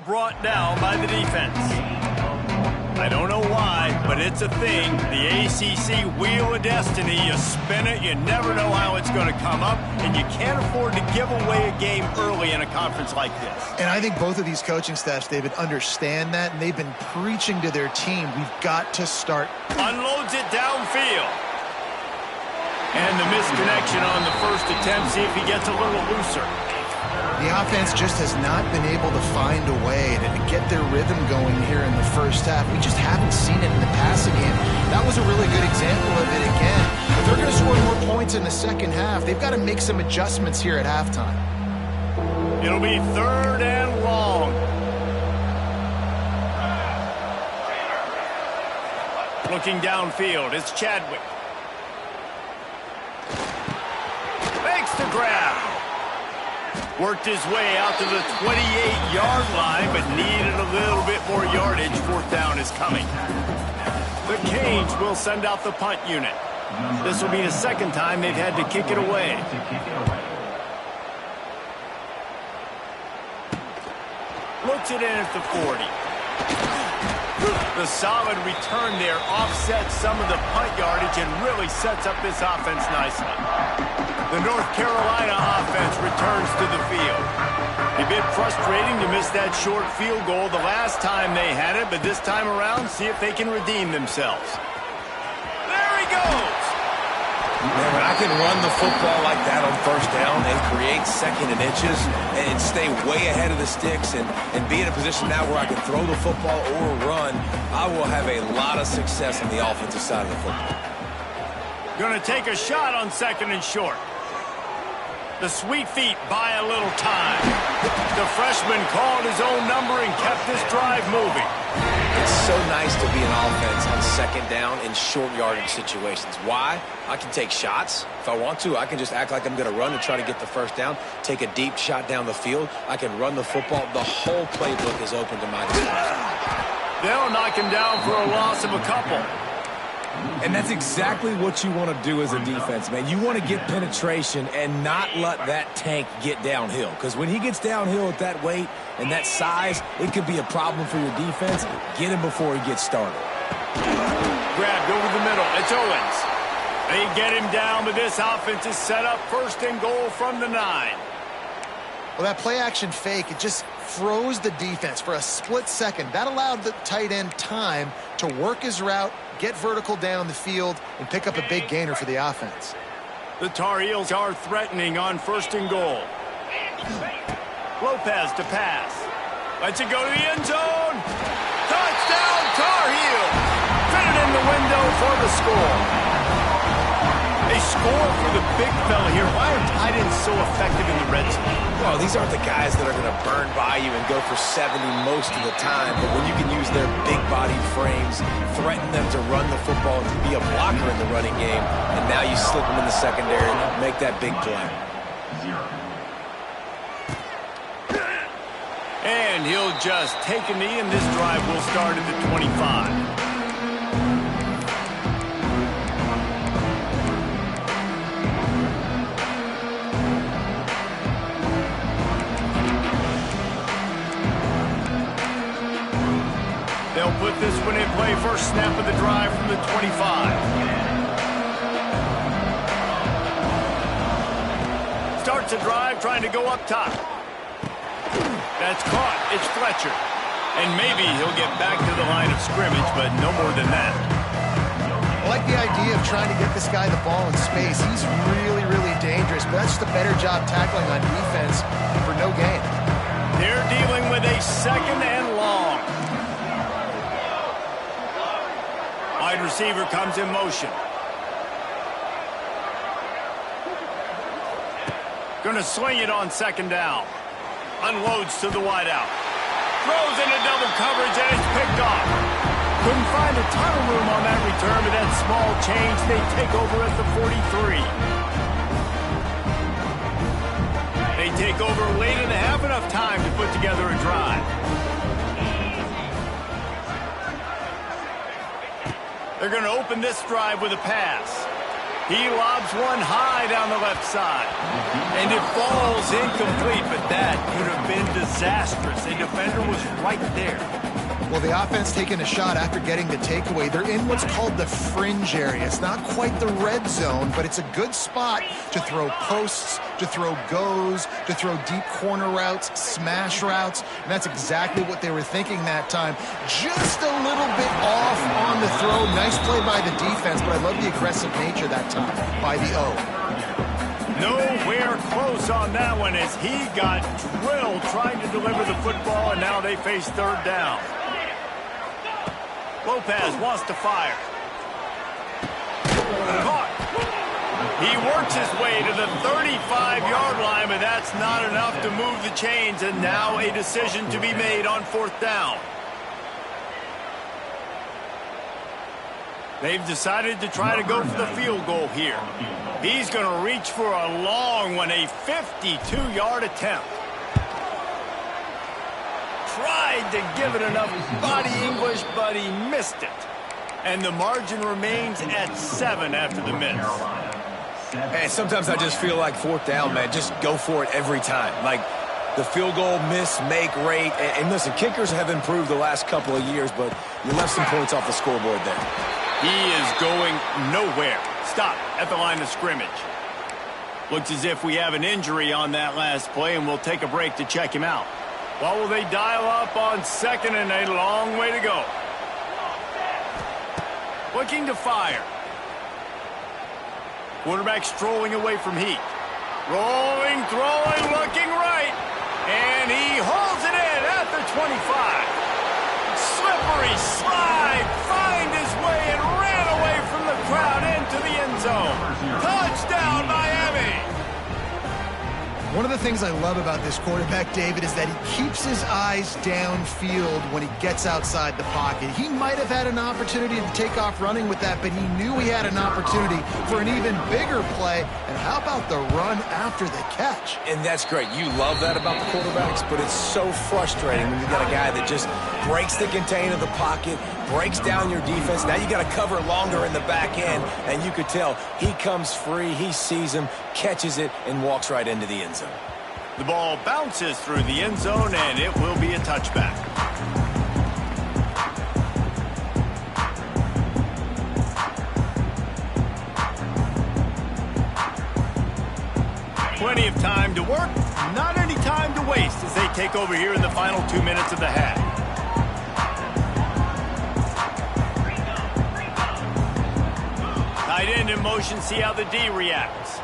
brought down by the defense. I don't know why, but it's a thing. The ACC Wheel of Destiny, you spin it, you never know how it's going to come up, and you can't afford to give away a game early in a conference like this. And I think both of these coaching staffs, David, understand that, and they've been preaching to their team, we've got to start. Unloads it downfield. And the misconnection on the first attempt, see if he gets a little looser. The offense just has not been able to find a way to get their rhythm going here in the first half. We just haven't seen it in the passing game. That was a really good example of it again. If they're going to score more points in the second half, they've got to make some adjustments here at halftime. It'll be 3rd and long. Looking downfield, it's Chadwick. Makes the grab. Worked his way out to the 28-yard line, but needed a little bit more yardage. 4th down is coming. The Canes will send out the punt unit. This will be the second time they've had to kick it away. Looks it in at the 40. The solid return there offsets some of the punt yardage and really sets up this offense nicely. The North Carolina offense returns to the field. A bit frustrating to miss that short field goal the last time they had it, but this time around, see if they can redeem themselves. There he goes! Man, when I can run the football like that on 1st down and create 2nd and inches and stay way ahead of the sticks and be in a position now where I can throw the football or run, I will have a lot of success on the offensive side of the football. Going to take a shot on 2nd and short. The Sweet Feet buy a little time. The freshman called his own number and kept this drive moving. It's so nice to be an offense on 2nd down in short yardage situations. Why? I can take shots. If I want to, I can just act like I'm going to run and try to get the 1st down, take a deep shot down the field. I can run the football. The whole playbook is open to my disposal. They'll knock him down for a loss of a couple. And that's exactly what you want to do as a defense, man. You want to get penetration and not let that tank get downhill. Because when he gets downhill at that weight and that size, it could be a problem for your defense. Get him before he gets started. Grabbed over the middle. It's Owens. They get him down, but this offense is set up 1st and goal from the 9. Well, that play-action fake, it just froze the defense for a split second. That allowed the tight end time to work his route, get vertical down the field, and pick up a big gainer for the offense. The Tar Heels are threatening on 1st and goal. Lopez to pass. Lets it go to the end zone. Touchdown, Tar Heels. Fitted in the window for the score. They score for the big fella here. Why are tight ends so effective in the red zone? Well, these aren't the guys that are going to burn by you and go for 70 most of the time. But when you can use their big-bodied frames, threaten them to run the football and to be a blocker in the running game, and now you slip them in the secondary and make that big play. And he'll just take a knee, and this drive will start at the 25. They'll put this one in play. First snap of the drive from the 25. Starts a drive trying to go up top. That's caught. It's Fletcher. And maybe he'll get back to the line of scrimmage, but no more than that. I like the idea of trying to get this guy the ball in space. He's really, really dangerous, but that's just a better job tackling on defense for no gain. They're dealing with a 2nd and long. Wide receiver comes in motion. Going to swing it on 2nd down. Unloads to the wideout. Throws into double coverage, and it's picked off. Couldn't find a ton of room on that return, but that small change, they take over at the 43. They take over late and have enough time to put together a drive. They're going to open this drive with a pass. He lobs one high down the left side. And it falls incomplete, but that could have been disastrous. A defender was right there. Well, the offense taking a shot after getting the takeaway. They're in what's called the fringe area. It's not quite the red zone, but it's a good spot to throw posts, to throw goes, to throw deep corner routes, smash routes, and that's exactly what they were thinking that time. Just a little bit off on the throw. Nice play by the defense, but I love the aggressive nature that time by the O. Nowhere close on that one as he got drilled trying to deliver the football, and now they face third down. Lopez wants to fire. Caught. He works his way to the 35-yard line, but that's not enough to move the chains, and now a decision to be made on fourth down. They've decided to try to go for the field goal here. He's going to reach for a long one, a 52-yard attempt. Tried to give it enough body English, but he missed it. And the margin remains at 7 after the miss. And sometimes I just feel like fourth down, man, just go for it every time. Like the field goal miss, make rate. And listen, kickers have improved the last couple of years, but you left some points off the scoreboard there. He is going nowhere. Stop at the line of scrimmage. Looks as if we have an injury on that last play, and we'll take a break to check him out. What will they dial up on second and a long way to go? Looking to fire. Quarterback strolling away from heat. Rolling, throwing, looking right. And he holds it in at the 25. Slippery slide. Find his way and ran away from the crowd into the end zone. Touchdown, Miami. One of the things I love about this quarterback, David, is that he keeps his eyes downfield when he gets outside the pocket. He might have had an opportunity to take off running with that, but he knew he had an opportunity for an even bigger play. And how about the run after the catch? And that's great. You love that about the quarterbacks, but it's so frustrating when you got a guy that just breaks the contain of the pocket, breaks down your defense. Now you got to cover longer in the back end, and you could tell he comes free, he sees him, catches it, and walks right into the end zone. The ball bounces through the end zone, and it will be a touchback. Plenty of time to work, not any time to waste as they take over here in the final 2 minutes of the half. Tight end in motion, see how the D reacts.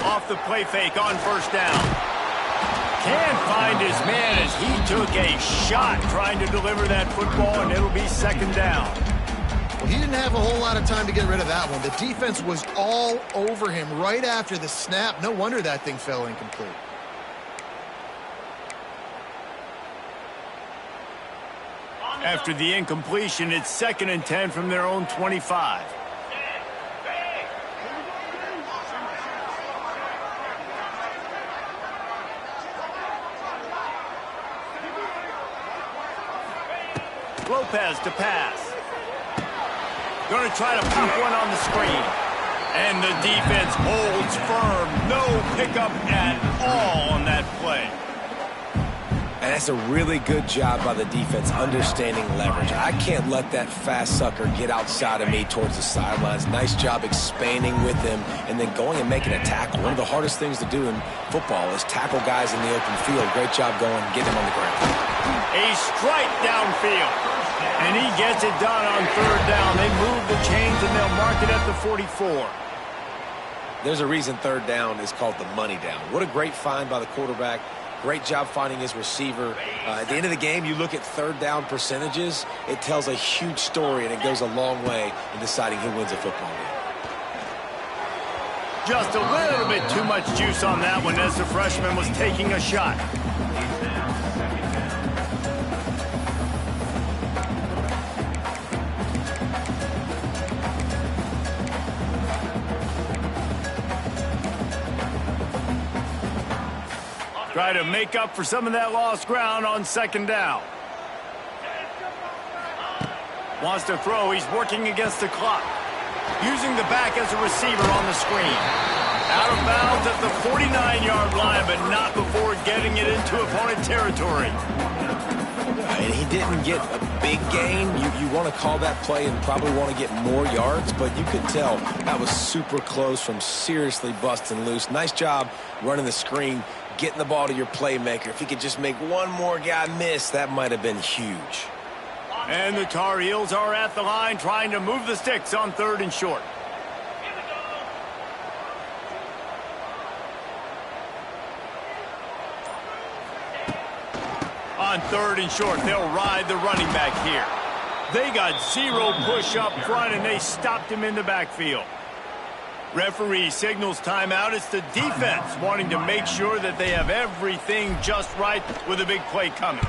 Off the play fake on first down. Can't find his man as he took a shot trying to deliver that football, and it'll be second down. Well, he didn't have a whole lot of time to get rid of that one. The defense was all over him right after the snap. No wonder that thing fell incomplete. After the incompletion, it's 2nd and 10 from their own 25. Lopez to pass. Going to try to pop one on the screen. And the defense holds firm. No pickup at all on that play. And that's a really good job by the defense understanding leverage. I can't let that fast sucker get outside of me towards the sidelines. Nice job expanding with him and then going and making a tackle. One of the hardest things to do in football is tackle guys in the open field. Great job going and getting him on the ground. A strike downfield. And he gets it done on third down. They move the chains and they'll mark it at the 44. There's a reason third down is called the money down. What a great find by the quarterback. Great job finding his receiver. At the end of the game, you look at third down percentages, it tells a huge story, and it goes a long way in deciding who wins a football game. Just a little bit too much juice on that one as the freshman was taking a shot. Try to make up for some of that lost ground on second down. Wants to throw. He's working against the clock. Using the back as a receiver on the screen. Out of bounds at the 49-yard line, but not before getting it into opponent territory. And he didn't get a big gain. You want to call that play and probably want to get more yards, but you could tell that was super close from seriously busting loose. Nice job running the screen, getting the ball to your playmaker. If he could just make one more guy miss, that might have been huge. And the Tar Heels are at the line trying to move the sticks on 3rd and short. On 3rd and short, they'll ride the running back here. They got 0 push up front, and they stopped him in the backfield. Referee signals timeout. It's the defense wanting to make sure that they have everything just right with a big play coming.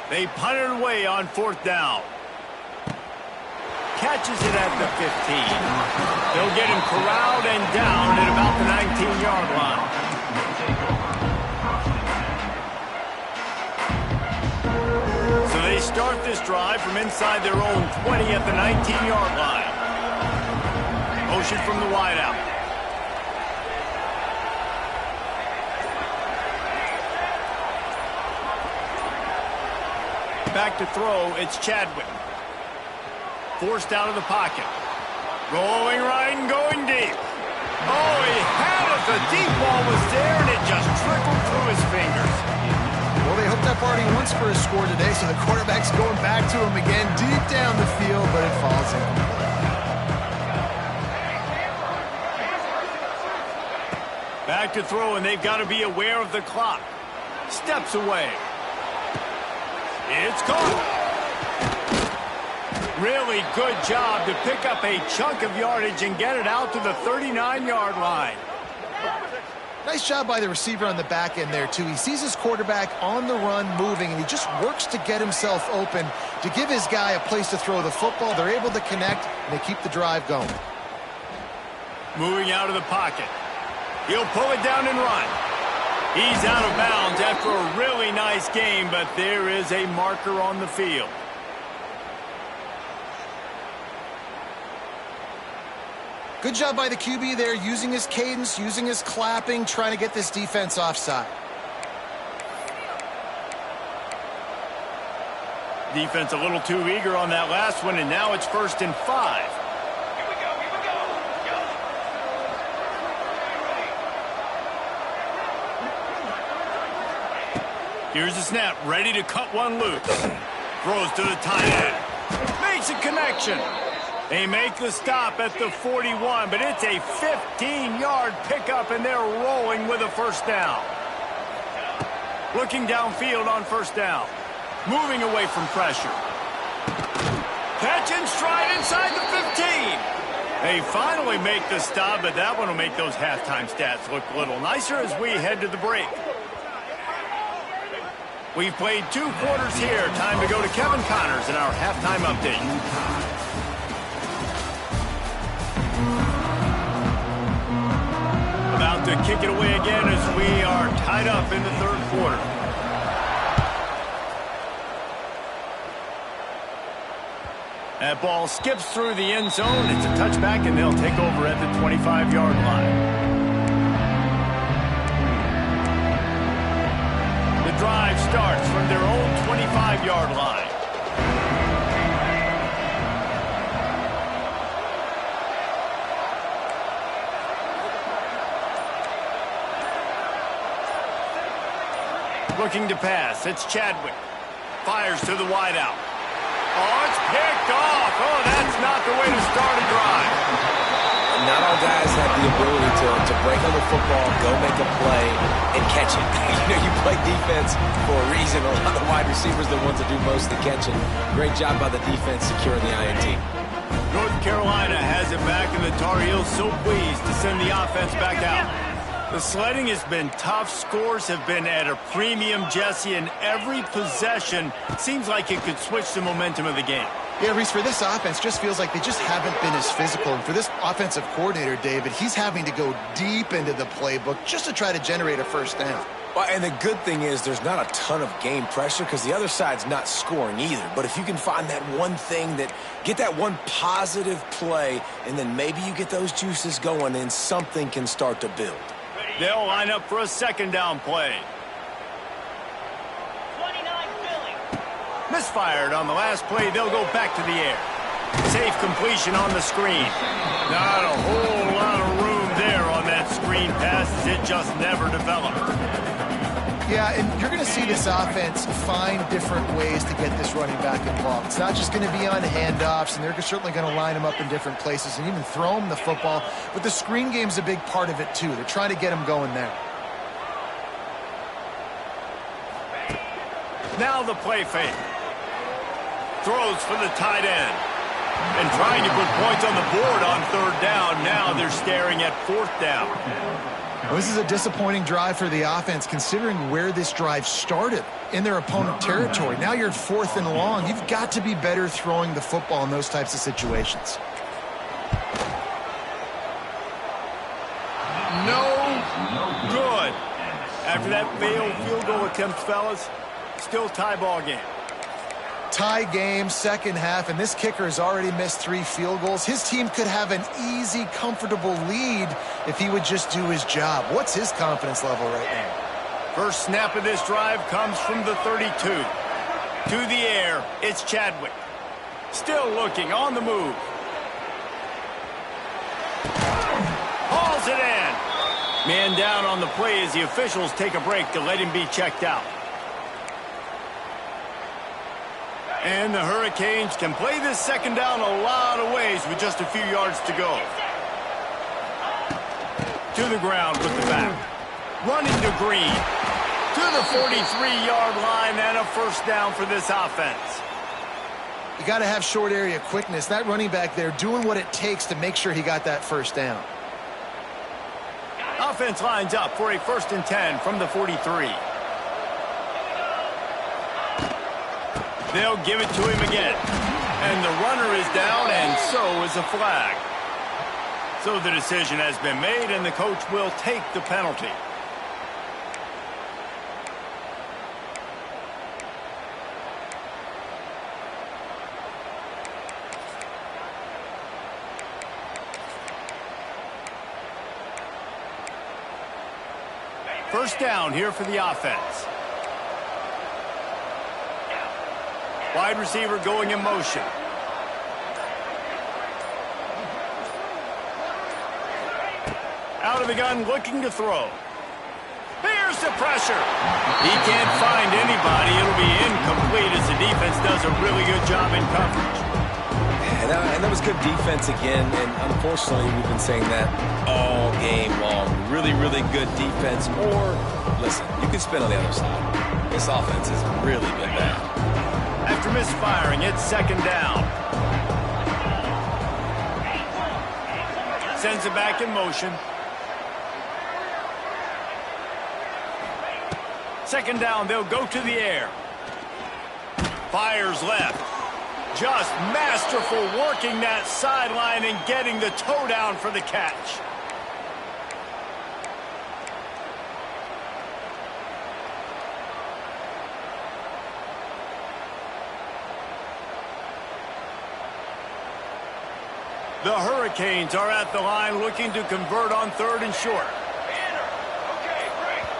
They punt it away on 4th down. Catches it at the 15. They'll get him corralled and down at about the 19-yard line. So they start this drive from inside their own 20 at the 19-yard line. Motion from the wideout. Back to throw, it's Chadwick. Forced out of the pocket. Rolling right and going deep. Oh, he had it. The deep ball was there, and it just trickled through his fingers. Well, they hooked up already once for a score today, so the quarterback's going back to him again deep down the field, but it falls incomplete. Back to throw, and they've got to be aware of the clock. Steps away. It's caught. Really good job to pick up a chunk of yardage and get it out to the 39-yard line. Nice job by the receiver on the back end there, too. He sees his quarterback on the run moving, and he just works to get himself open to give his guy a place to throw the football. They're able to connect, and they keep the drive going. Moving out of the pocket. He'll pull it down and run. He's out of bounds after a really nice game, but there is a marker on the field. Good job by the QB there, using his cadence, using his clapping, trying to get this defense offside. Defense a little too eager on that last one, and now it's 1st and 5. Here's the snap, ready to cut one loose. Throws to the tight end. Makes a connection. They make the stop at the 41, but it's a 15-yard pickup, and they're rolling with a 1st down. Looking downfield on 1st down. Moving away from pressure. Catch and stride inside the 15. They finally make the stop, but that one will make those halftime stats look a little nicer as we head to the break. We've played 2 quarters here. Time to go to Kevin Connors in our halftime update. About to kick it away again as we are tied up in the 3rd quarter. That ball skips through the end zone. It's a touchback, and they'll take over at the 25-yard line. The drive starts from their own 25-yard line. Looking to pass. It's Chadwick. Fires to the wideout. Oh, it's picked off. Oh, that's not the way to start a drive. Not all guys have the ability to break on the football, go make a play, and catch it. You play defense for a reason. A lot of wide receivers are the ones that do most of the catching. Great job by the defense securing the INT. North Carolina has it back, and the Tar Heels so pleased to send the offense back out. The sledding has been tough. Scores have been at a premium, Jesse, and every possession seems like it could switch the momentum of the game. Yeah, Reese, for this offense, just feels like they just haven't been as physical. And for this offensive coordinator, David, he's having to go deep into the playbook just to try to generate a 1st down. Well, and the good thing is there's not a ton of game pressure because the other side's not scoring either. But if you can find that one thing get that one positive play, and then maybe you get those juices going, and something can start to build. They'll line up for a second down play. 29 Philly. Misfired on the last play. They'll go back to the air. Safe completion on the screen. Not a whole lot of room there on that screen pass as it just never developed. Yeah, and you're going to see this offense find different ways to get this running back involved. It's not just going to be on handoffs, and they're certainly going to line him up in different places and even throw him the football. But the screen game's a big part of it, too. They're trying to get him going there. Now the play fake. Throws for the tight end. And trying to put points on the board on third down. Now they're staring at fourth down. Well, this is a disappointing drive for the offense, considering where this drive started in their opponent territory. Now you're at 4th and long. You've got to be better throwing the football in those types of situations. No good. After that failed field goal attempt, fellas, still tie ball game. Tie game, second half, and this kicker has already missed 3 field goals. His team could have an easy, comfortable lead if he would just do his job. What's his confidence level right now? First snap of this drive comes from the 32. To the air, it's Chadwick. Still looking, on the move. Hauls it in. Man down on the play as the officials take a break to let him be checked out. And the Hurricanes can play this second down a lot of ways with just a few yards to go. To the ground with the back. Running to Green. To the 43-yard line and a first down for this offense. You got to have short area quickness. That running back there doing what it takes to make sure he got that first down. Offense lines up for a 1st and 10 from the 43. They'll give it to him again. And the runner is down, and so is a flag. So the decision has been made, and the coach will take the penalty. First down here for the offense. Wide receiver going in motion. Out of the gun, looking to throw. Here's the pressure. He can't find anybody. It'll be incomplete as the defense does a really good job in coverage. And that was good defense again, and unfortunately we've been saying that all game long. Really, really good defense. Or, listen, you can spin on the other side. This offense has really been bad. After misfiring, it's second down. Sends it back in motion. Second down, they'll go to the air. Fires left. Just masterful working that sideline and getting the toe down for the catch. The Hurricanes are at the line looking to convert on 3rd and short.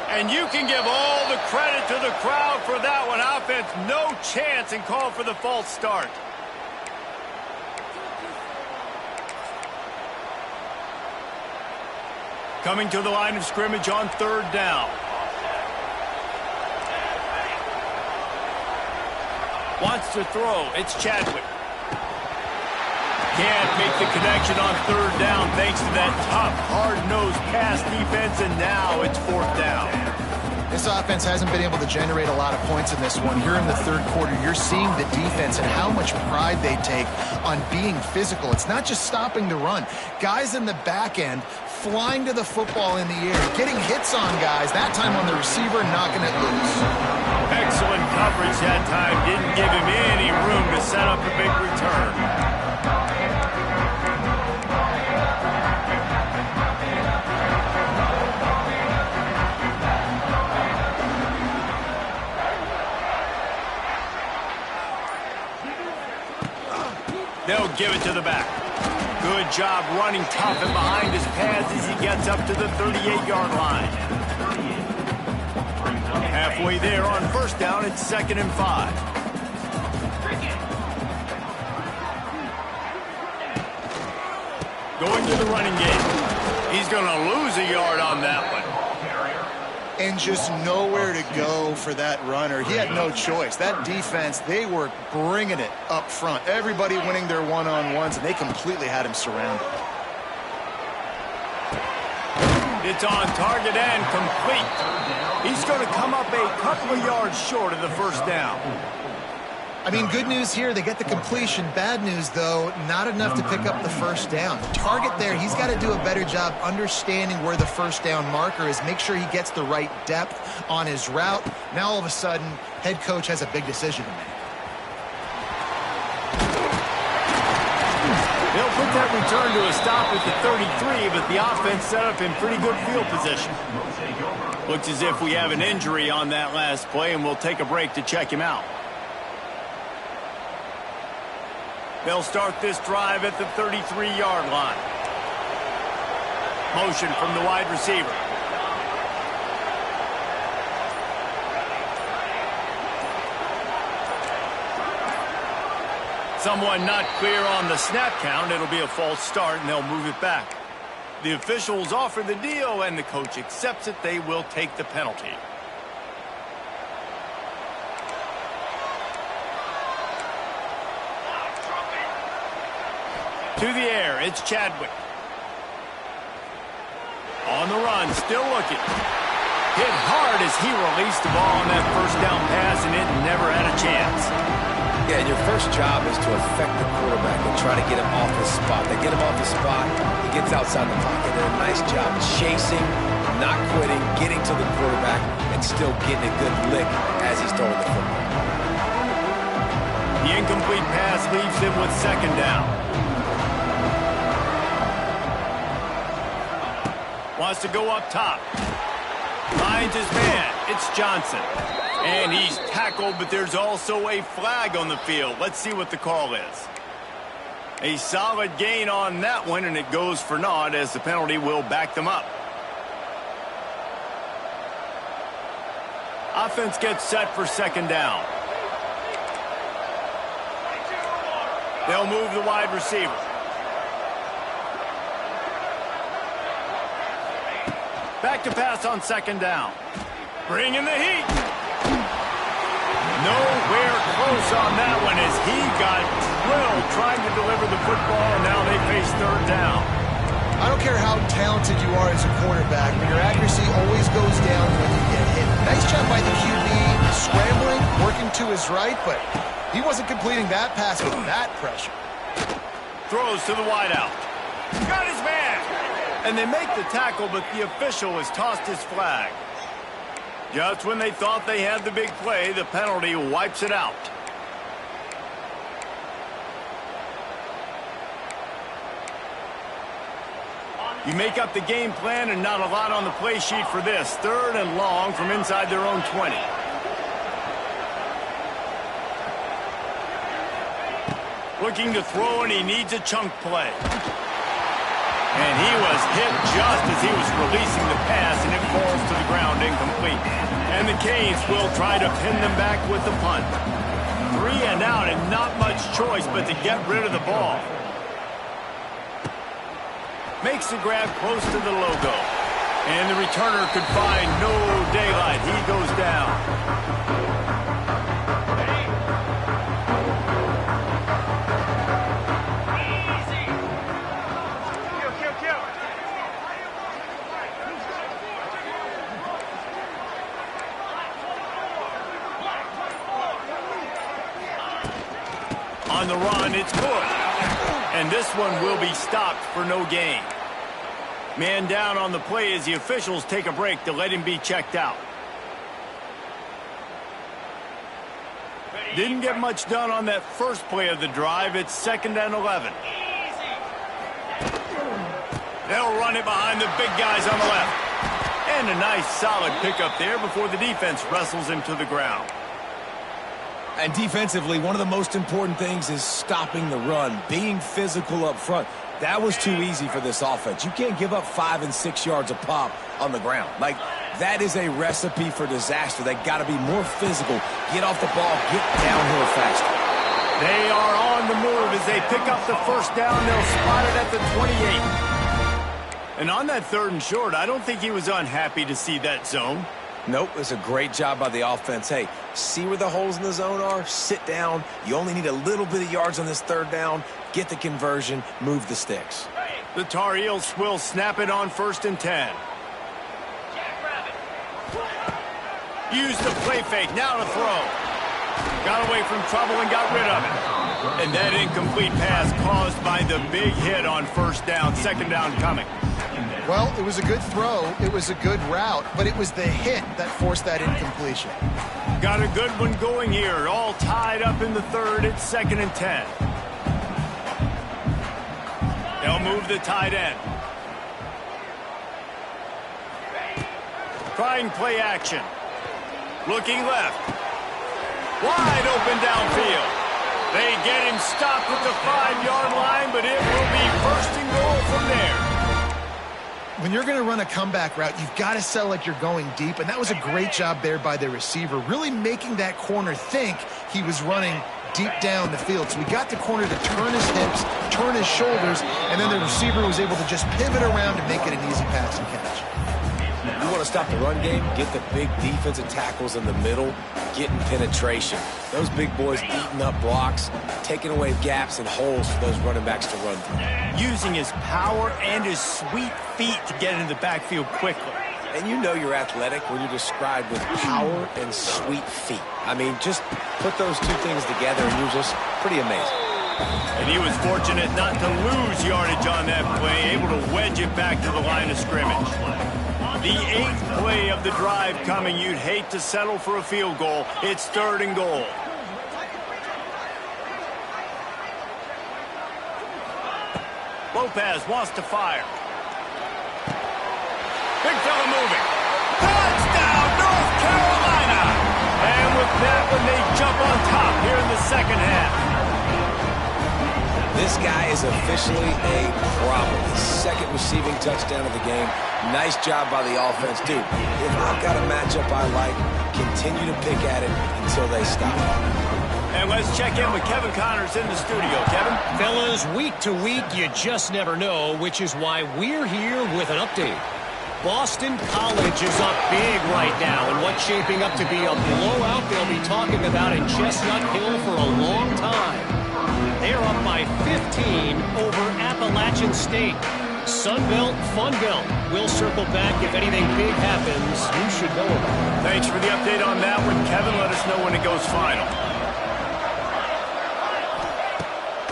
And you can give all the credit to the crowd for that one. Offense, no chance, and call for the false start. Coming to the line of scrimmage on 3rd down. Wants to throw. It's Chadwick. Can't make the connection on 3rd down thanks to that tough, hard-nosed pass defense, and now it's 4th down. This offense hasn't been able to generate a lot of points in this one. Here in the 3rd quarter, you're seeing the defense and how much pride they take on being physical. It's not just stopping the run. Guys in the back end flying to the football in the air, getting hits on guys, that time on the receiver, knocking it loose. Excellent coverage that time. Didn't give him any room to set up a big return. They'll give it to the back. Good job running tough and behind his pads as he gets up to the 38-yard line. Halfway there on first down, it's 2nd and 5. Going to the running game. He's going to lose a yard on that one. And just nowhere to go for that runner. He had no choice. That defense, they were bringing it up front. Everybody winning their one-on-ones, and they completely had him surrounded. It's on target and complete. He's going to come up a couple of yards short of the first down. I mean, good news here, they get the completion. Bad news, though, not enough to pick up the first down. The target there, he's got to do a better job understanding where the first down marker is, make sure he gets the right depth on his route. Now, all of a sudden, head coach has a big decision to make. They'll put that return to a stop at the 33, but the offense set up in pretty good field position. Looks as if we have an injury on that last play, and we'll take a break to check him out. They'll start this drive at the 33-yard line. Motion from the wide receiver. Someone not clear on the snap count. It'll be a false start, and they'll move it back. The officials offer the deal, and the coach accepts it. They will take the penalty. To the air, it's Chadwick. On the run, still looking. Hit hard as he released the ball on that first down pass, and it never had a chance. Yeah, and your first job is to affect the quarterback and try to get him off his spot. They get him off his spot, he gets outside the pocket. They did a nice job chasing, not quitting, getting to the quarterback, and still getting a good lick as he's throwing the football. The incomplete pass leaves him with 2nd down. Wants to go up top. Finds his man. It's Johnson. And he's tackled, but there's also a flag on the field. Let's see what the call is. A solid gain on that one, and it goes for naught as the penalty will back them up. Offense gets set for 2nd down. They'll move the wide receiver. Back to pass on 2nd down. Bring in the heat. Nowhere close on that one as he got drilled trying to deliver the football, and now they face 3rd down. I don't care how talented you are as a quarterback, but your accuracy always goes down when you get hit. Nice job by the QB scrambling, working to his right, but he wasn't completing that pass with that pressure. Throws to the wideout. Got his man. And they make the tackle, but the official has tossed his flag. Just when they thought they had the big play, the penalty wipes it out. You make up the game plan and not a lot on the play sheet for this. 3rd and long from inside their own 20. Looking to throw, and he needs a chunk play. And he was hit just as he was releasing the pass, and it falls to the ground incomplete. And the Canes will try to pin them back with the punt. 3 and out, and not much choice but to get rid of the ball. Makes the grab close to the logo. And the returner could find no daylight. He goes down. On the run, it's Cook. And this one will be stopped for no gain. Man down on the play as the officials take a break to let him be checked out. Didn't get much done on that first play of the drive. It's 2nd and 11. They'll run it behind the big guys on the left. And a nice solid pickup there before the defense wrestles him to the ground. And defensively, one of the most important things is stopping the run, being physical up front. That was too easy for this offense. You can't give up 5 and 6 yards a pop on the ground. Like, that is a recipe for disaster. They got to be more physical, get off the ball, get downhill faster. They are on the move as they pick up the first down. They'll spot it at the 28. And on that 3rd and short, I don't think he was unhappy to see that zone. Nope, it's a great job by the offense. Hey, see where the holes in the zone are? Sit down. You only need a little bit of yards on this 3rd down. Get the conversion. Move the sticks. The Tar Heels will snap it on 1st and 10. Use the play fake. Now to throw. Got away from trouble and got rid of it. And that incomplete pass caused by the big hit on 1st down. 2nd down coming. Well, it was a good throw, it was a good route, but it was the hit that forced that incompletion. Got a good one going here, all tied up in the 3rd. It's 2nd and 10. They'll move the tight end. Trying play action. Looking left. Wide open downfield. They get him stopped at the 5-yard line, but it will be 1st and goal from there. When you're going to run a comeback route, you've got to sell like you're going deep, and that was a great job there by the receiver, really making that corner think he was running deep down the field. So we got the corner to turn his hips, turn his shoulders, and then the receiver was able to just pivot around and make it an easy pass and catch. You want to stop the run game? Get the big defensive tackles in the middle, getting penetration. Those big boys eating up blocks, taking away gaps and holes for those running backs to run through. Using his power and his sweet feet to get into the backfield quickly. And you know you're athletic when you're described with power and sweet feet. I mean, just put those two things together and you're just pretty amazing. And he was fortunate not to lose yardage on that play, able to wedge it back to the line of scrimmage. The 8th play of the drive coming. You'd hate to settle for a field goal. It's 3rd and goal. Lopez wants to fire. Big fella moving. Touchdown, North Carolina! And with that one, they jump on top here in the 2nd half. This guy is officially a problem. His 2nd receiving touchdown of the game. Nice job by the offense. Dude, if I've got a matchup I like, continue to pick at it until they stop. And let's check in with Kevin Connors in the studio. Kevin? Fellas, week to week, you just never know, which is why we're here with an update. Boston College is up big right now, and what's shaping up to be a blowout they'll be talking about in Chestnut Hill for a long time. They're up by 15 over Appalachian State. Sunbelt, Funbelt. We'll circle back if anything big happens. You should know about it. Thanks for the update on that one, Kevin. Let us know when it goes final.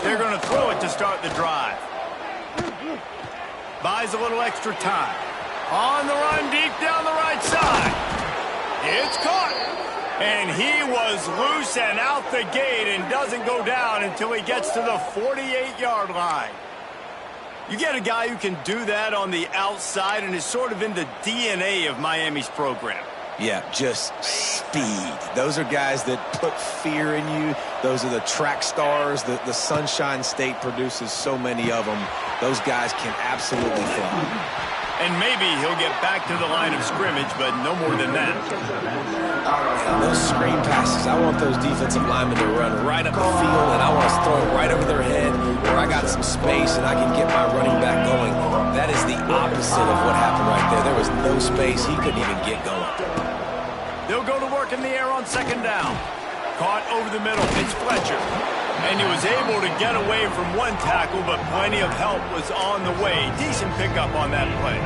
They're going to throw it to start the drive. Buys a little extra time. On the run, deep down the right side. It's caught. And he was loose and out the gate and doesn't go down until he gets to the 48-yard line. You get a guy who can do that on the outside and is sort of in the DNA of Miami's program. Yeah, just speed. Those are guys that put fear in you. Those are the track stars. The Sunshine State produces so many of them. Those guys can absolutely fly. And maybe he'll get back to the line of scrimmage, but no more than that. And those screen passes, I want those defensive linemen to run right up the field, and I want to throw it right over their head where I got some space and I can get my running back going. That is the opposite of what happened right there. There was no space. He couldn't even get going. They'll go to work in the air on 2nd down. Caught over the middle. It's Fletcher. And he was able to get away from one tackle, but plenty of help was on the way. Decent pickup on that play.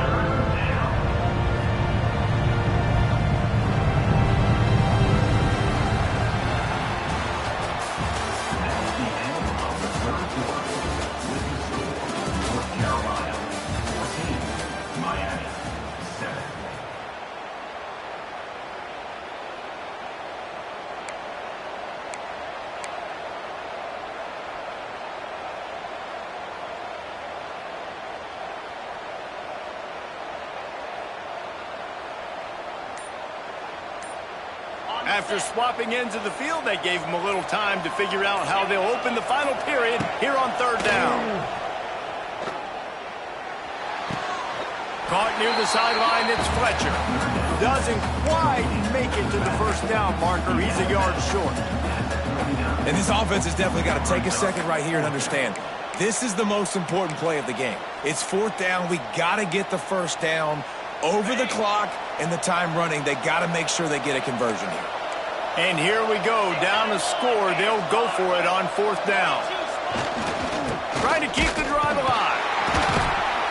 After swapping ends of the field, they gave them a little time to figure out how they'll open the final period here on third down. Caught near the sideline, it's Fletcher. Doesn't quite make it to the first down marker. He's a yard short. And this offense has definitely got to take a second right here and understand, this is the most important play of the game. It's fourth down. We got to get the first down over the clock and the time running. They got to make sure they get a conversion here. And here we go, down a score. They'll go for it on fourth down. Trying to keep the drive alive.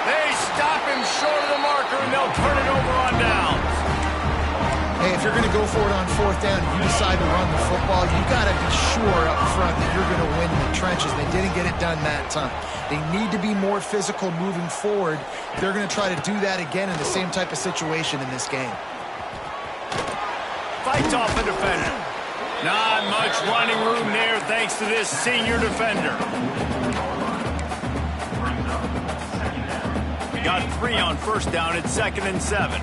They stop him short of the marker, and they'll turn it over on downs. Hey, if you're going to go for it on fourth down and you decide to run the football, you got to be sure up front that you're going to win in the trenches. They didn't get it done that time. They need to be more physical moving forward. They're going to try to do that again in the same type of situation in this game. Fights off a defender. Not much running room there thanks to this senior defender. Got 3 on first down. It's 2nd and 7.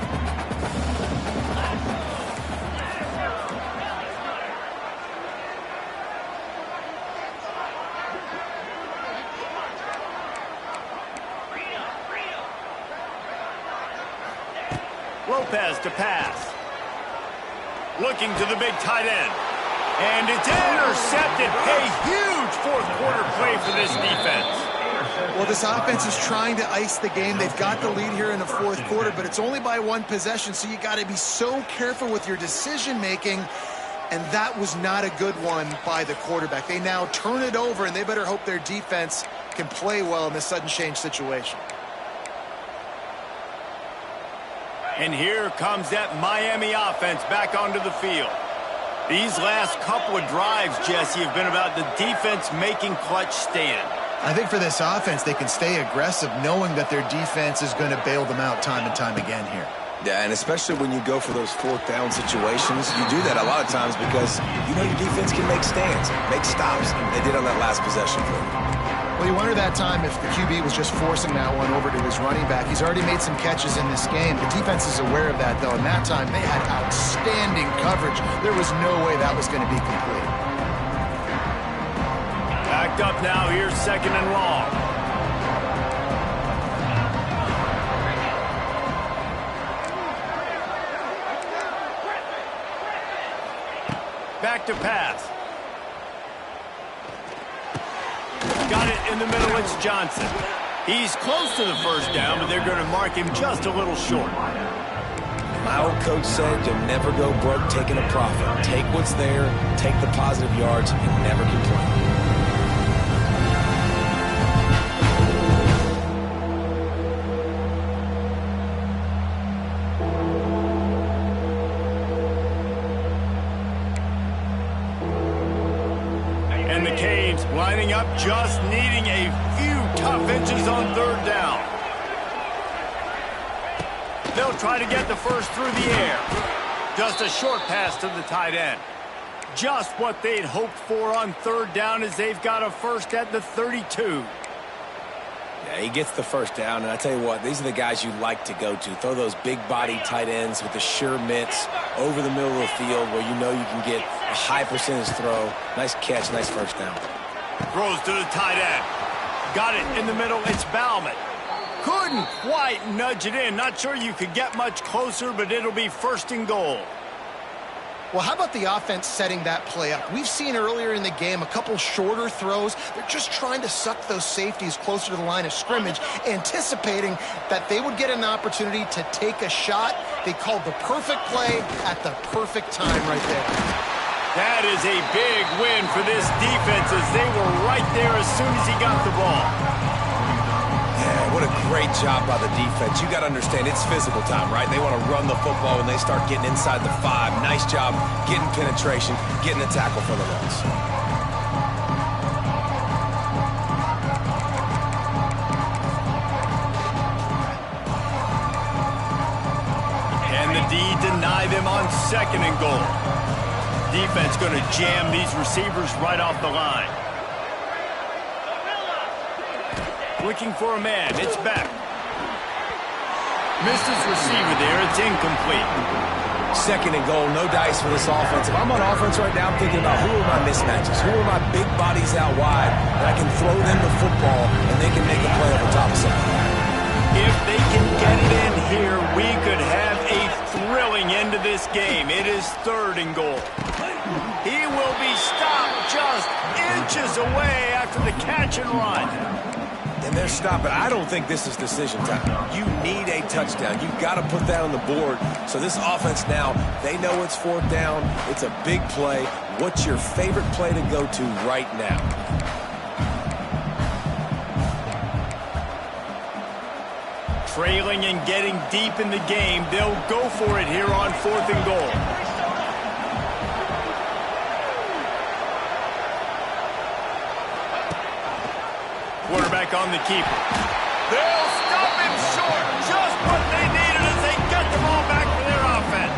Lopez to pass. Looking to the big tight end. And it's intercepted. A huge fourth quarter play for this defense. Well, this offense is trying to ice the game. They've got the lead here in the fourth quarter, but it's only by 1 possession, so you got to be so careful with your decision-making, and that was not a good one by the quarterback. They now turn it over, and they better hope their defense can play well in this sudden change situation. And here comes that Miami offense back onto the field. These last couple of drives, Jesse, have been about the defense making clutch stand. I think for this offense, they can stay aggressive knowing that their defense is going to bail them out time and time again here. Yeah, and especially when you go for those fourth down situations, you do that a lot of times because you know your defense can make stands, make stops. They did on that last possession for you. Well, you wonder that time if the QB was just forcing that one over to his running back. He's already made some catches in this game. The defense is aware of that, though, and that time they had outstanding coverage. There was no way that was going to be complete. Backed up now, here's 2nd and long. Back to pass. Got it in the middle, it's Johnson. He's close to the first down, but they're going to mark him just a little short. My old coach said you'll never go broke taking a profit. Take what's there, take the positive yards, and never complain. And the Canes lining up, just needing a few tough inches on third down. They'll try to get the first through the air. Just a short pass to the tight end. Just what they'd hoped for on third down as they've got a first at the 32. Yeah, he gets the first down, and I tell you what, these are the guys you like to go to. Throw those big-body tight ends with the sure mitts over the middle of the field where you know you can get a high percentage throw. Nice catch, nice first down. Throws to the tight end. Got it in the middle, it's Bauman. Couldn't quite nudge it in. Not sure you could get much closer, but it'll be 1st and goal. Well, how about the offense setting that play up? We've seen earlier in the game a couple shorter throws. They're just trying to suck those safeties closer to the line of scrimmage, anticipating that they would get an opportunity to take a shot. They called the perfect play at the perfect time right there. That is a big win for this defense as they were right there as soon as he got the ball. Yeah, what a great job by the defense. You got to understand, it's physical time, right? They want to run the football when they start getting inside the 5. Nice job getting penetration, getting the tackle for the loss. And the D deny them on 2nd and goal. Defense going to jam these receivers right off the line. Looking for a man, it's back. Missed his receiver there, it's incomplete. Second and goal, no dice for this offense. If I'm on offense right now, I'm thinking about who are my mismatches, who are my big bodies out wide that I can throw them the football and they can make a play over top of something. If they can get it in here, we could have a thrilling end to this game. It is third and goal. He will be stopped just inches away after the catch and run. And they're stopping. I don't think this is decision time. You need a touchdown. You've got to put that on the board. So this offense now, they know it's fourth down. It's a big play. What's your favorite play to go to right now? Trailing and getting deep in the game, they'll go for it here on fourth and goal. Quarterback on the keeper. They'll stop him short. Just what they needed as they get the ball back for their offense.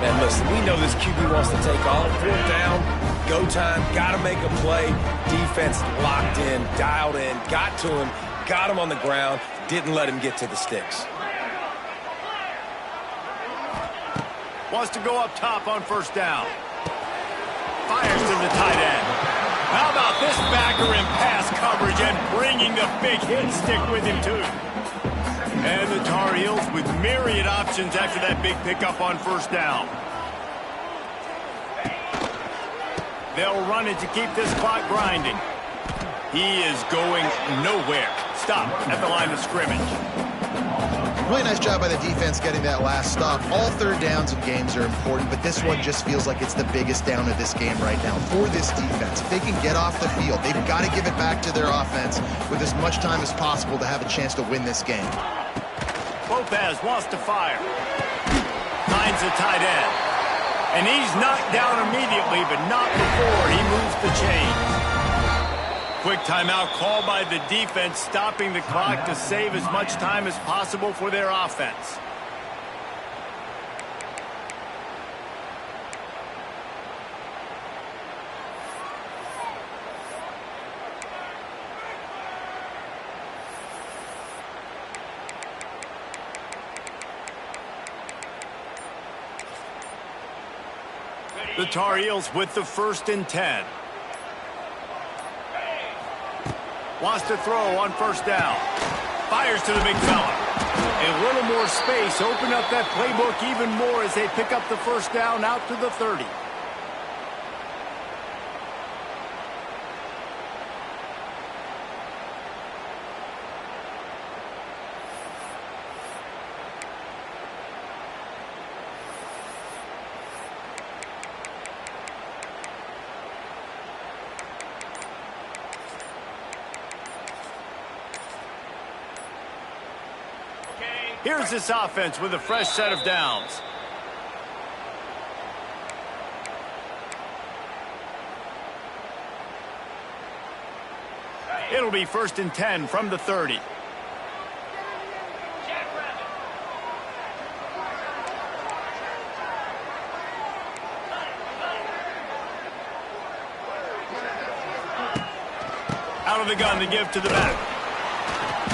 Man, listen, we know this QB wants to take off. Fourth down, go time, got to make a play. Defense locked in, dialed in, got to him, got him on the ground, didn't let him get to the sticks. Wants to go up top on first down. Fires to the tight end. How about this backer in pass coverage and bringing the big hit stick with him, too. And the Tar Heels with myriad options after that big pickup on first down. They'll run it to keep this clock grinding. He is going nowhere. Stop at the line of scrimmage. Really nice job by the defense getting that last stop. All third downs in games are important, but this one just feels like it's the biggest down of this game right now for this defense. If they can get off the field, they've got to give it back to their offense with as much time as possible to have a chance to win this game. Lopez wants to fire. Finds a tight end. And he's knocked down immediately, but not before he moves the chains. Quick timeout called by the defense, stopping the clock to save as much time as possible for their offense. The Tar Heels with the 1st and 10. Wants to throw on first down. Fires to the big fella. A little more space. Open up that playbook even more as they pick up the first down out to the 30. Here's this offense with a fresh set of downs. It'll be 1st and 10 from the 30. Out of the gun to give to the back.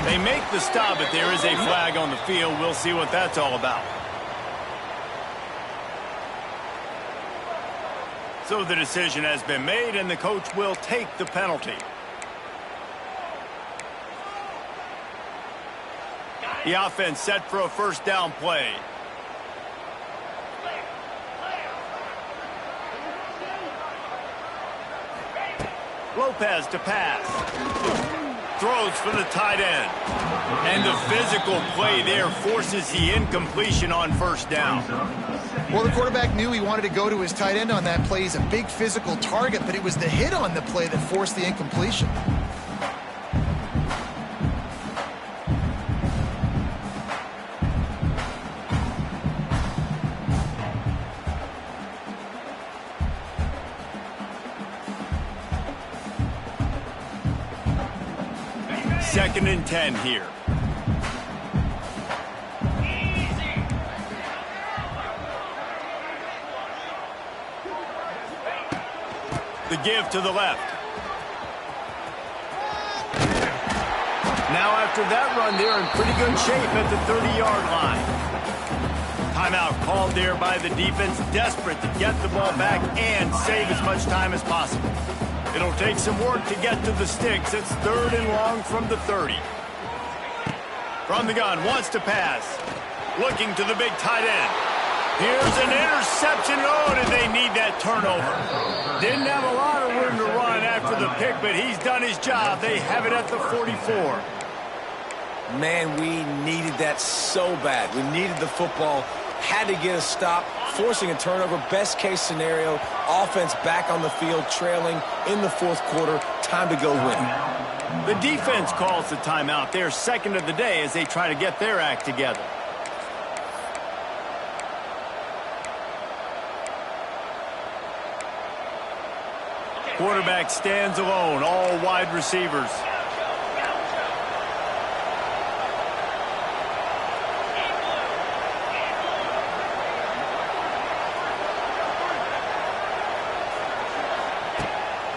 They make the stop, but there is a flag on the field. We'll see what that's all about. So the decision has been made, and the coach will take the penalty. The offense set for a first down play. Lopez to pass. Throws for the tight end. And the physical play there forces the incompletion on first down. Well, the quarterback knew he wanted to go to his tight end on that play. He's a big physical target, but it was the hit on the play that forced the incompletion. Second and 10 here. The give to the left. Now after that run, they're in pretty good shape at the 30-yard line. Timeout called there by the defense, desperate to get the ball back and save as much time as possible. It'll take some work to get to the sticks. It's 3rd and long from the 30. From the gun, wants to pass. Looking to the big tight end. Here's an interception. Oh, did they need that turnover? Didn't have a lot of room to run after the pick, but he's done his job. They have it at the 44. Man, we needed that so bad. We needed the football, had to get a stop, forcing a turnover. Best case scenario, offense back on the field, trailing in the 4th quarter. Time to go win. The defense calls the timeout. They're 2nd of the day as they try to get their act together. Quarterback stands alone, all wide receivers.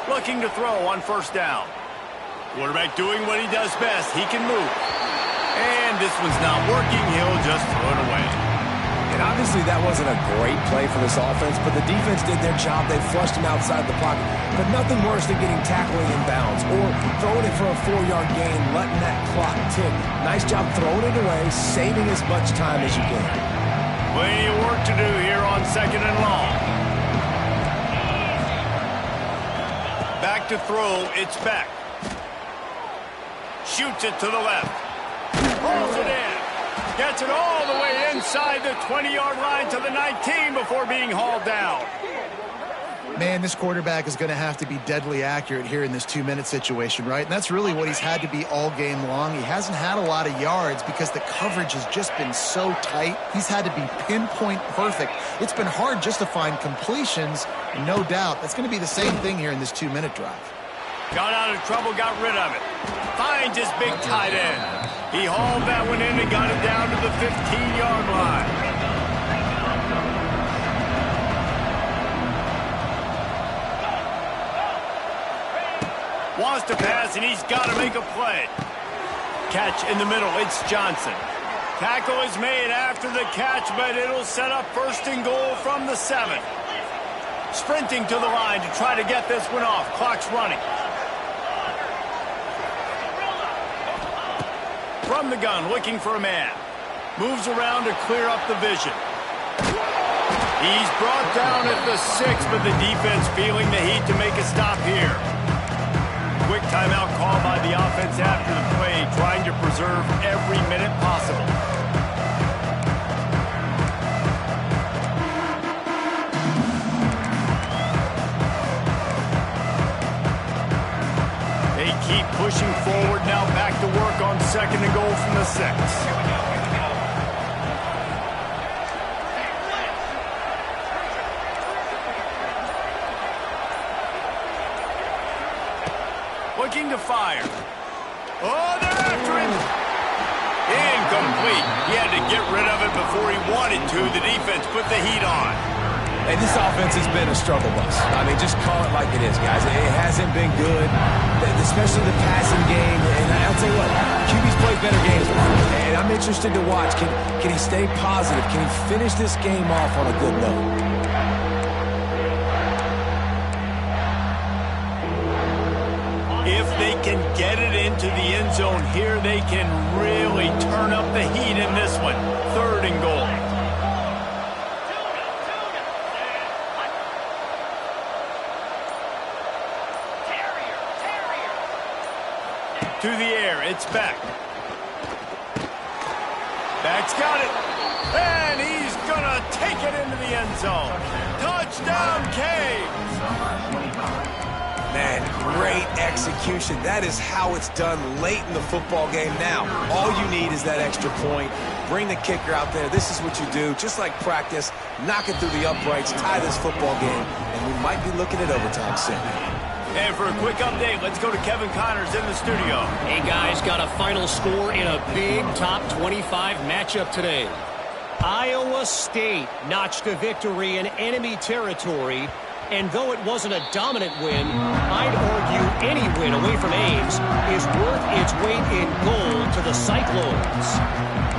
Looking to throw on 1st down. Quarterback doing what he does best. He can move. And this one's not working. He'll just throw it away. And obviously that wasn't a great play for this offense, but the defense did their job. They flushed him outside the pocket. But nothing worse than getting tackling in bounds or throwing it for a 4-yard gain, letting that clock tick. Nice job throwing it away, saving as much time as you can. Plenty of work to do here on 2nd and long. Back to throw, it's back. Shoots it to the left. Rolls it in. Gets it all the way inside the 20-yard line to the 19 before being hauled down. Man, this quarterback is going to have to be deadly accurate here in this 2-minute situation, right? And that's really what he's had to be all game long. He hasn't had a lot of yards because the coverage has just been so tight. He's had to be pinpoint perfect. It's been hard just to find completions, no doubt. That's going to be the same thing here in this 2-minute drive. Got out of trouble, got rid of it. Finds his big tight end. He hauled that one in and got it down to the 15-yard line. Wants to pass, and he's got to make a play. Catch in the middle, it's Johnson. Tackle is made after the catch, but it'll set up 1st and goal from the 7. Sprinting to the line to try to get this one off. Clock's running. From the gun, looking for a man. Moves around to clear up the vision. He's brought down at the 6, but the defense feeling the heat to make a stop here. Quick timeout call by the offense after the play, trying to preserve every minute possible. They keep pushing forward now, back to work on 2nd and goal from the 6. Looking to fire. Oh, they're after him. Incomplete. He had to get rid of it before he wanted to. The defense put the heat on. Hey, this offense has been a struggle bus. I mean, just call it like it is, guys. It hasn't been good, especially the passing game. And I'll tell you what, QB's played better games before. And I'm interested to watch. Can he stay positive? Can he finish this game off on a good note? If they can get it into the end zone here, they can really turn up the heat in this one. 3rd and goal. To the air, it's back. Back's got it. And he's going to take it into the end zone. Touchdown, Canes. Man, great execution. That is how it's done late in the football game. Now, all you need is that extra point. Bring the kicker out there. This is what you do. Just like practice, knock it through the uprights, tie this football game, and we might be looking at overtime soon. And for a quick update, let's go to Kevin Connors in the studio. Hey, guys, got a final score in a big top 25 matchup today. Iowa State notched a victory in enemy territory. And though it wasn't a dominant win, I'd argue any win away from Ames is worth its weight in gold to the Cyclones.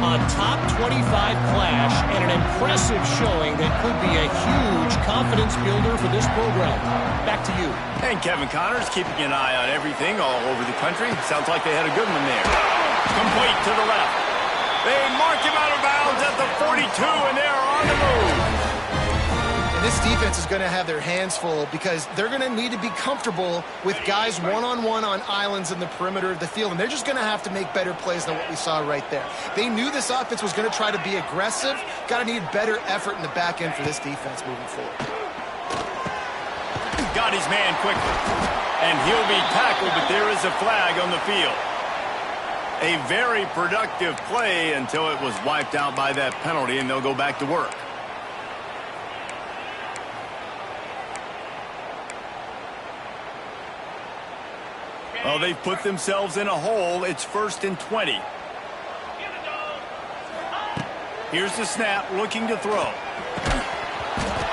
A top 25 clash and an impressive showing that could be a huge confidence builder for this program. Back to you. And Kevin Connors keeping an eye on everything all over the country. Sounds like they had a good one there. Complete to the left. They mark him out of bounds at the 42, and they are on the move. And this defense is going to have their hands full because they're going to need to be comfortable with guys one-on-one on islands in the perimeter of the field, and they're just going to have to make better plays than what we saw right there. They knew this offense was going to try to be aggressive. Got to need better effort in the back end for this defense moving forward. Got his man quickly, and he'll be tackled, but there is a flag on the field. A very productive play until it was wiped out by that penalty, and they'll go back to work. Well, they've put themselves in a hole. It's 1st and 20. Here's the snap, looking to throw.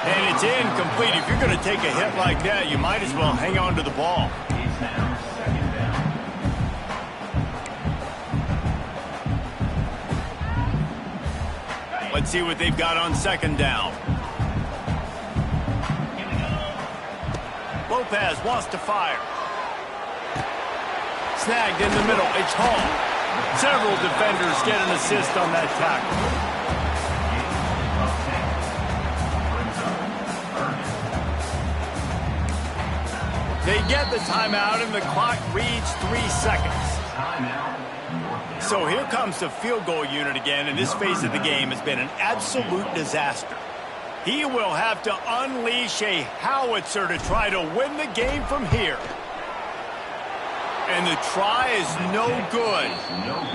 And it's incomplete. If you're going to take a hit like that, you might as well hang on to the ball. Let's see what they've got on 2nd down. Lopez wants to fire. Snagged in the middle. It's Hall. Several defenders get an assist on that tackle. They get the timeout, and the clock reads 3 seconds. So here comes the field goal unit again, and this phase of the game has been an absolute disaster. He will have to unleash a howitzer to try to win the game from here. And the try is no good.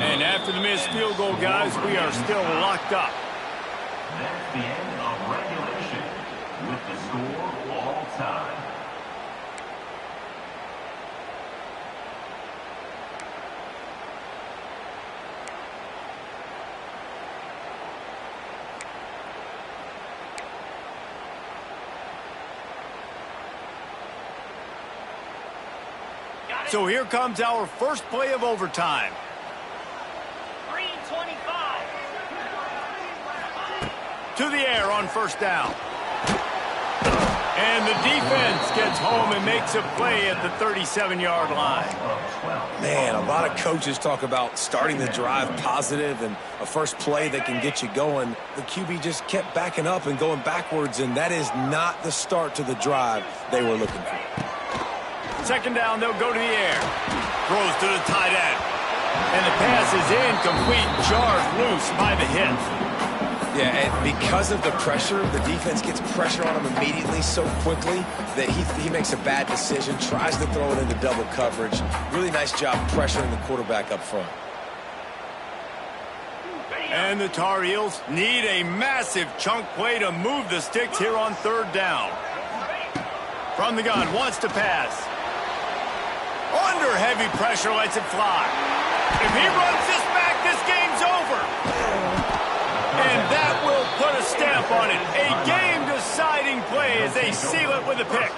And after the missed field goal, guys, we are still locked up. That's the end of regulation with the score all time. So here comes our first play of overtime. 3:25. To the air on 1st down. And the defense gets home and makes a play at the 37-yard line. Man, a lot of coaches talk about starting the drive positive and a first play that can get you going. The QB just kept backing up and going backwards, and that is not the start to the drive they were looking for. 2nd down, they'll go to the air. Throws to the tight end. And the pass is incomplete, jarred loose by the hit. Yeah, and because of the pressure, the defense gets pressure on him immediately so quickly that he makes a bad decision, tries to throw it into double coverage. Really nice job pressuring the quarterback up front. And the Tar Heels need a massive chunk play to move the sticks here on 3rd down. From the gun, wants to pass. Under heavy pressure, lets it fly. If he runs this back, this game's over. And that will put a stamp on it. A game-deciding play as they seal it with a pick.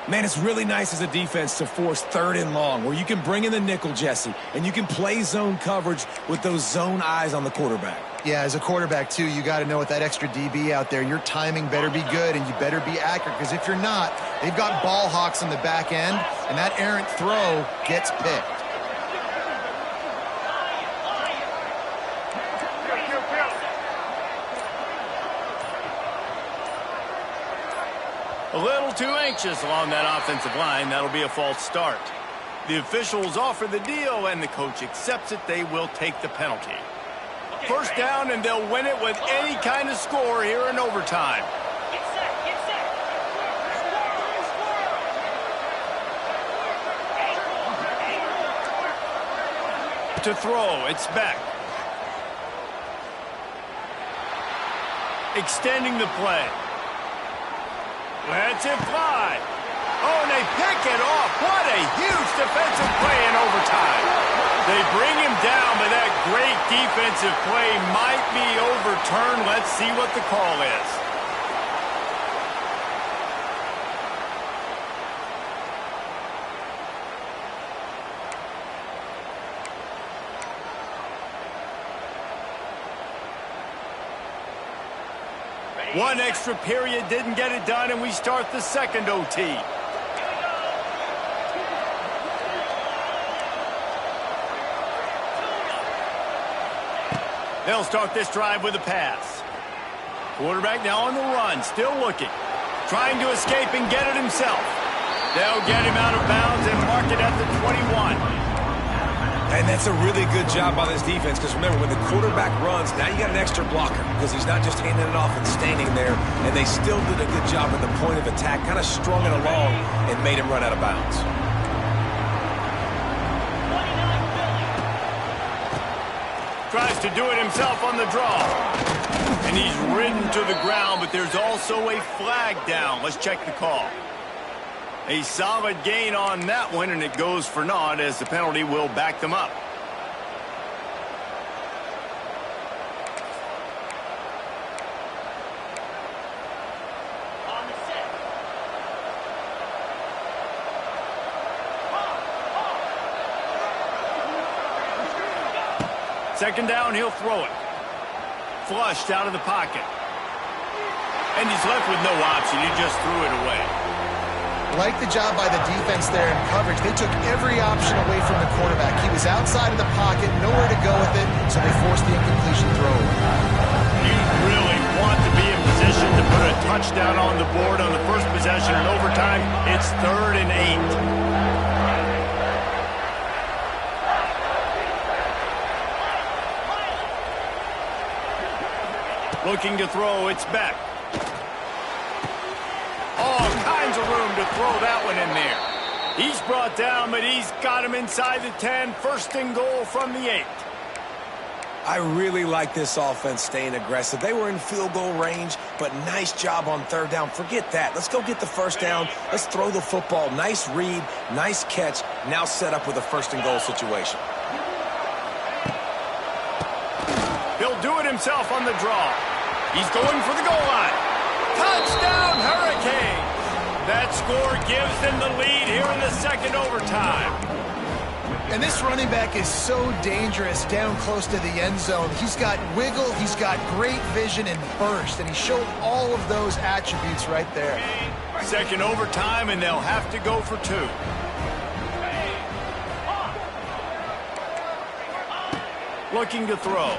Man, it's really nice as a defense to force 3rd and long, where you can bring in the nickel, Jesse, and you can play zone coverage with those zone eyes on the quarterback. Yeah, as a quarterback, too, you got to know with that extra DB out there, your timing better be good and you better be accurate, because if you're not, they've got ball hawks in the back end, and that errant throw gets picked. A little too anxious along that offensive line. That'll be a false start. The officials offer the deal, and the coach accepts it. They will take the penalty. 1st down, and they'll win it with any kind of score here in overtime. Get set, get set. To throw, it's Beck. Extending the play. Lets it fly. Oh, and they pick it off. What a huge defensive play in overtime. They bring him down, but that great defensive play might be overturned. Let's see what the call is. One extra period didn't get it done, and we start the second OT. They'll start this drive with a pass. Quarterback now on the run, still looking. Trying to escape and get it himself. They'll get him out of bounds and mark it at the 21. And that's a really good job by this defense, because remember, when the quarterback runs, now you got an extra blocker, because he's not just handing it off and standing there, and they still did a good job at the point of attack, kind of strung it along and made him run out of bounds. Tries to do it himself on the draw. And he's ridden to the ground, but there's also a flag down. Let's check the call. A solid gain on that one, and it goes for naught as the penalty will back them up. Second down, he'll throw it. Flushed out of the pocket. And he's left with no option. He just threw it away. Like the job by the defense there in coverage. They took every option away from the quarterback. He was outside of the pocket, nowhere to go with it, so they forced the incompletion throw. You really want to be in position to put a touchdown on the board on the first possession in overtime. It's 3rd and 8. Looking to throw, it's Beck. All kinds of room to throw that one in there. He's brought down, but he's got him inside the 10. 1st and goal from the 8. I really like this offense staying aggressive. They were in field goal range, but nice job on 3rd down. Forget that. Let's go get the 1st down. Let's throw the football. Nice read, nice catch. Now set up with a 1st and goal situation. He'll do it himself on the draw. He's going for the goal line. Touchdown, Hurricanes! That score gives them the lead here in the second overtime. And this running back is so dangerous down close to the end zone. He's got wiggle, he's got great vision and burst, and he showed all of those attributes right there. Second overtime, and they'll have to go for 2. Looking to throw.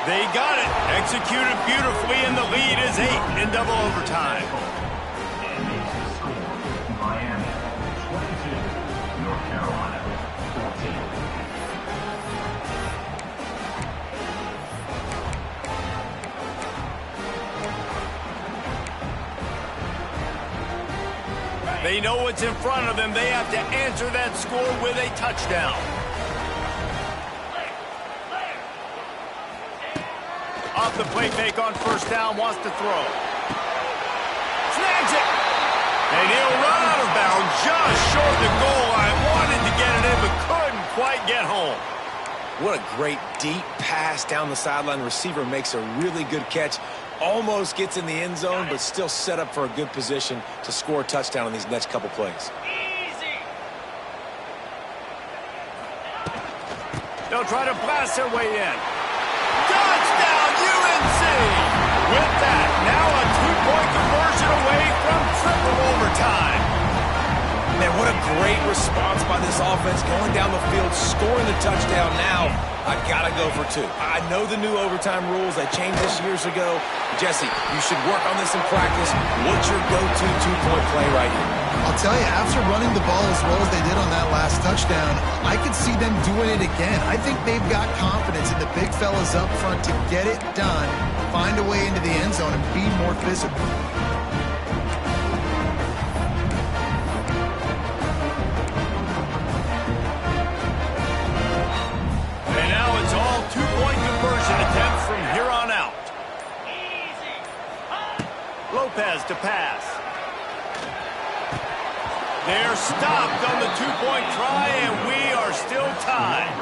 They got it. Executed beautifully, and the lead is 8 in double overtime. Miami 22, North Carolina 14. They know what's in front of them. They have to answer that score with a touchdown. Off the play fake on 1st down, wants to throw. Snags it! And he'll run out of bounds just short the goal line. Wanted to get it in, but couldn't quite get home. What a great deep pass down the sideline. Receiver makes a really good catch. Almost gets in the end zone, but still set up for a good position to score a touchdown in these next couple plays. They'll try to blast their way in. Touchdown, UNC! With that, now a 2-point conversion away from triple overtime. Man, what a great response by this offense. Going down the field, scoring the touchdown now. I've got to go for 2. I know the new overtime rules. They changed this years ago. Jesse, you should work on this in practice. What's your go-to 2-point play right here? I'll tell you, after running the ball as well as they did on that last touchdown, I could see them doing it again. I think they've got confidence in the big fellas up front to get it done, find a way into the end zone, and be more physical. And now it's all 2-point conversion attempts from here on out. Lopez to pass. They're stopped on the 2-point try, and we are still tied.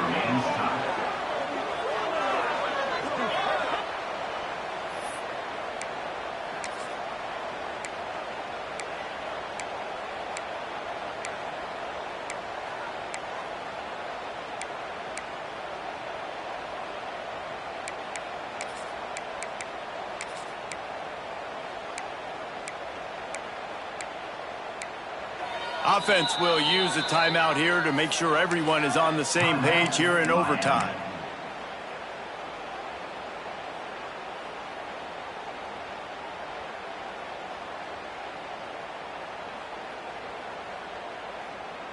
Offense will use a timeout here to make sure everyone is on the same page here in overtime.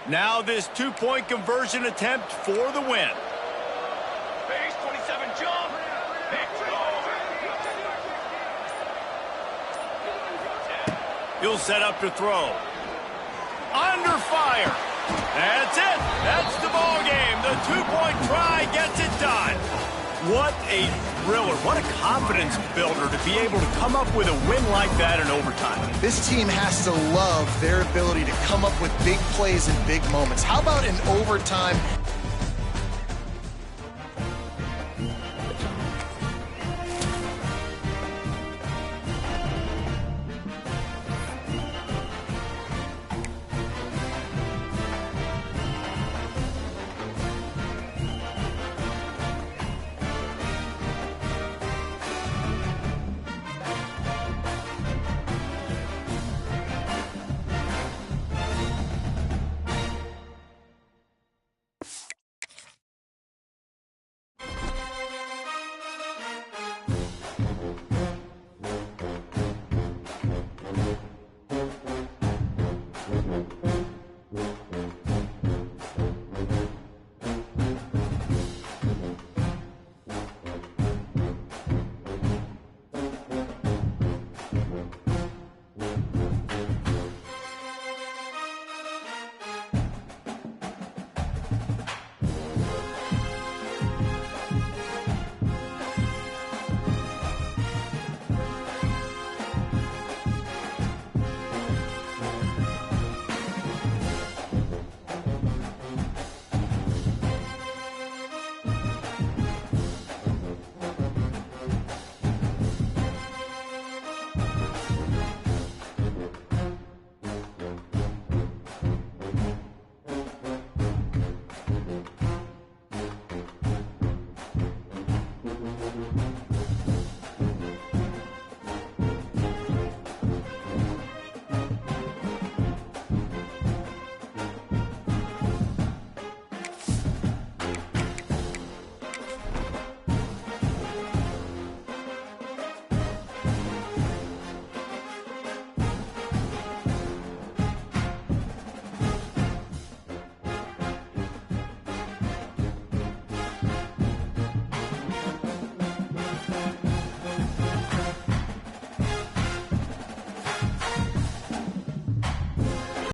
Now this two-point conversion attempt for the win. Base 27 jump. He'll set up to throw. Under fire. That's it. That's the ball game. The two-point try gets it done. What a thriller. What a confidence builder to be able to come up with a win like that in overtime. This team has to love their ability to come up with big plays in big moments. How about in overtime?